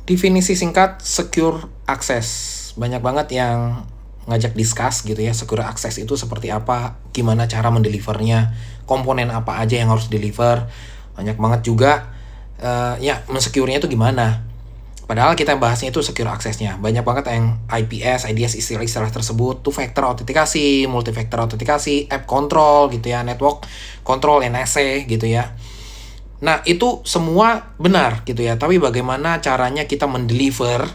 Definisi singkat secure access. Banyak banget yang ngajak discuss gitu ya, secure access itu seperti apa, gimana cara mendelivernya, komponen apa aja yang harus deliver. Banyak banget juga ya mensecure-nya itu gimana. Padahal kita bahasnya itu secure access-nya. Banyak banget yang IPS, IDS, istilah-istilah tersebut, two factor autentikasi, multi factor autentikasi, app control gitu ya, network control, NSE gitu ya. Nah, itu semua benar gitu ya. Tapi bagaimana caranya kita mendeliver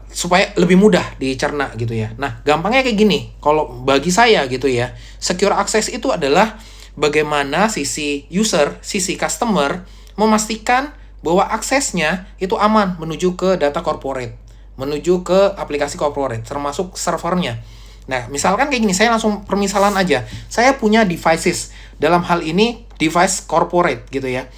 supaya lebih mudah dicerna gitu ya. Nah, gampangnya kayak gini. Kalau bagi saya gitu ya, secure access itu adalah bagaimana sisi user, sisi customer memastikan bahwa aksesnya itu aman menuju ke data corporate, menuju ke aplikasi corporate, termasuk servernya. Nah, misalkan kayak gini, saya langsung permisalan aja. Saya punya devices, dalam hal ini device corporate gitu ya.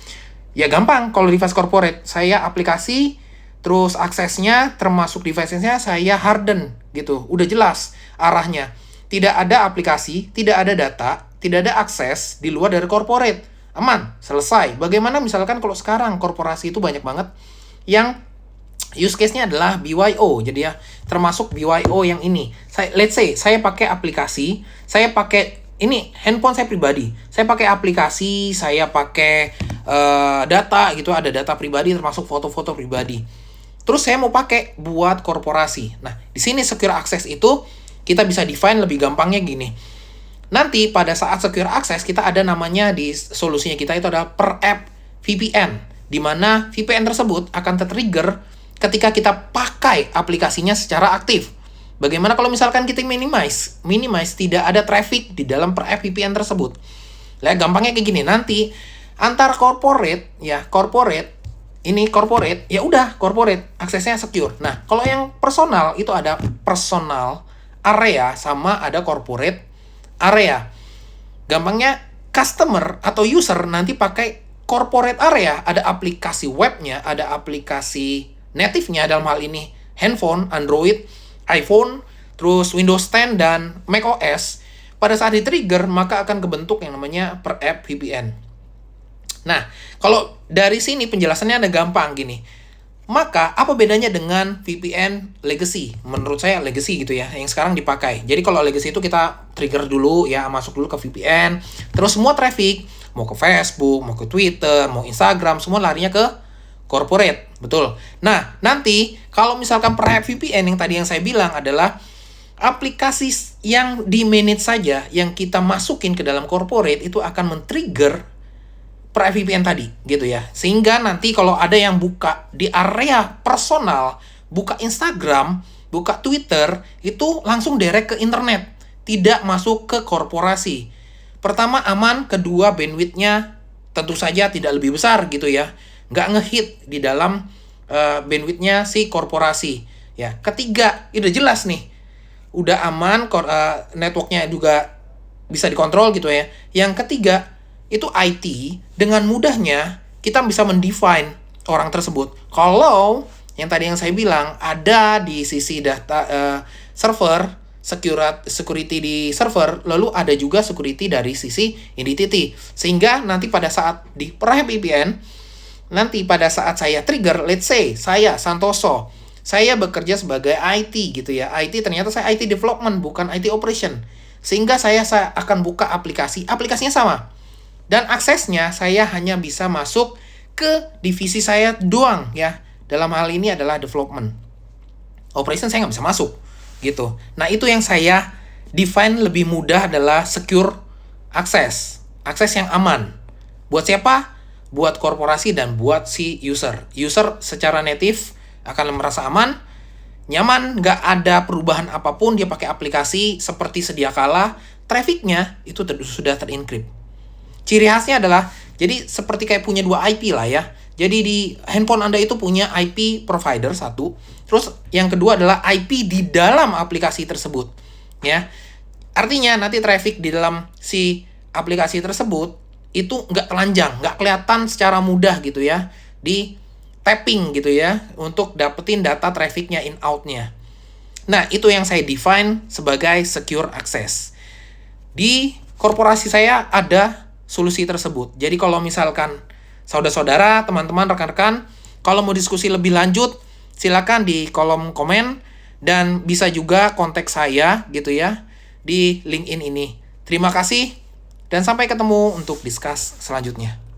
Ya gampang, kalau device corporate, saya aplikasi, terus aksesnya, termasuk device-nya, saya harden gitu. Udah jelas arahnya. Tidak ada aplikasi, tidak ada data, tidak ada akses di luar dari corporate. Aman, selesai. Bagaimana misalkan kalau sekarang korporasi itu banyak banget yang use case-nya adalah BYO. Jadi ya, termasuk BYO yang ini. Let's say, saya pakai aplikasi, saya pakai, ini handphone saya pribadi. Saya pakai aplikasi, saya pakai data gitu, ada data pribadi termasuk foto-foto pribadi. Terus saya mau pakai buat korporasi. Nah, di sini secure access itu kita bisa define lebih gampangnya gini. Nanti pada saat secure access kita ada namanya di solusinya kita itu adalah per app VPN, di mana VPN tersebut akan tertrigger ketika kita pakai aplikasinya secara aktif. Bagaimana kalau misalkan kita minimize tidak ada traffic di dalam per app VPN tersebut. Lah gampangnya kayak gini, nanti antar corporate ya corporate, ya udah corporate aksesnya secure. Nah, kalau yang personal itu ada personal area sama ada corporate area. Gampangnya customer atau user nanti pakai corporate area, ada aplikasi webnya, ada aplikasi native-nya dalam hal ini handphone, Android, iPhone, terus Windows 10 dan macOS. Pada saat di-trigger maka akan kebentuk yang namanya per app VPN. Nah, kalau dari sini penjelasannya ada gampang gini. Maka, apa bedanya dengan VPN legacy? Menurut saya legacy gitu ya, yang sekarang dipakai. Jadi kalau legacy itu kita trigger dulu ya, masuk dulu ke VPN. Terus semua traffic, mau ke Facebook, mau ke Twitter, mau Instagram, semua larinya ke corporate. Betul. Nah, nanti kalau misalkan per VPN yang tadi yang saya bilang adalah aplikasi yang di-manage saja, yang kita masukin ke dalam corporate, itu akan men-trigger per VPN tadi gitu ya. Sehingga nanti kalau ada yang buka di area personal, buka Instagram, buka Twitter, itu langsung direct ke internet, tidak masuk ke korporasi. Pertama aman, kedua bandwidth-nya tentu saja tidak lebih besar gitu ya. Nggak ngehit di dalam bandwidth-nya si korporasi. Ya, ketiga, udah jelas nih. Udah aman, network-nya juga bisa dikontrol gitu ya. Yang ketiga, itu IT, dengan mudahnya kita bisa mendefine orang tersebut. Kalau yang tadi yang saya bilang ada di sisi data server, security di server, lalu ada juga security dari sisi identity. Sehingga nanti pada saat di per VPN, nanti pada saat saya trigger, let's say saya Santoso, saya bekerja sebagai IT gitu ya. IT ternyata saya IT development, bukan IT operation. Sehingga saya akan buka aplikasinya sama. Dan aksesnya saya hanya bisa masuk ke divisi saya doang ya. Dalam hal ini adalah development. Operation saya nggak bisa masuk gitu. Nah itu yang saya define lebih mudah adalah secure access. Akses yang aman. Buat siapa? Buat korporasi dan buat si user. User secara native akan merasa aman, nyaman, nggak ada perubahan apapun, dia pakai aplikasi seperti sedia kala, trafficnya itu sudah terencrypt. Ciri khasnya adalah, jadi seperti kayak punya 2 IP lah ya. Jadi di handphone Anda itu punya IP provider satu, terus yang kedua adalah IP di dalam aplikasi tersebut. Ya, artinya nanti traffic di dalam si aplikasi tersebut itu nggak telanjang, nggak kelihatan secara mudah gitu ya, di tapping gitu ya, untuk dapetin data trafficnya in-out-nya. Nah, itu yang saya define sebagai secure access. Di korporasi saya ada solusi tersebut. Jadi kalau misalkan saudara-saudara, teman-teman, rekan-rekan Kalau mau diskusi lebih lanjut, silakan di kolom komen dan bisa juga kontak saya gitu ya di LinkedIn ini. Terima kasih dan sampai ketemu untuk discuss selanjutnya.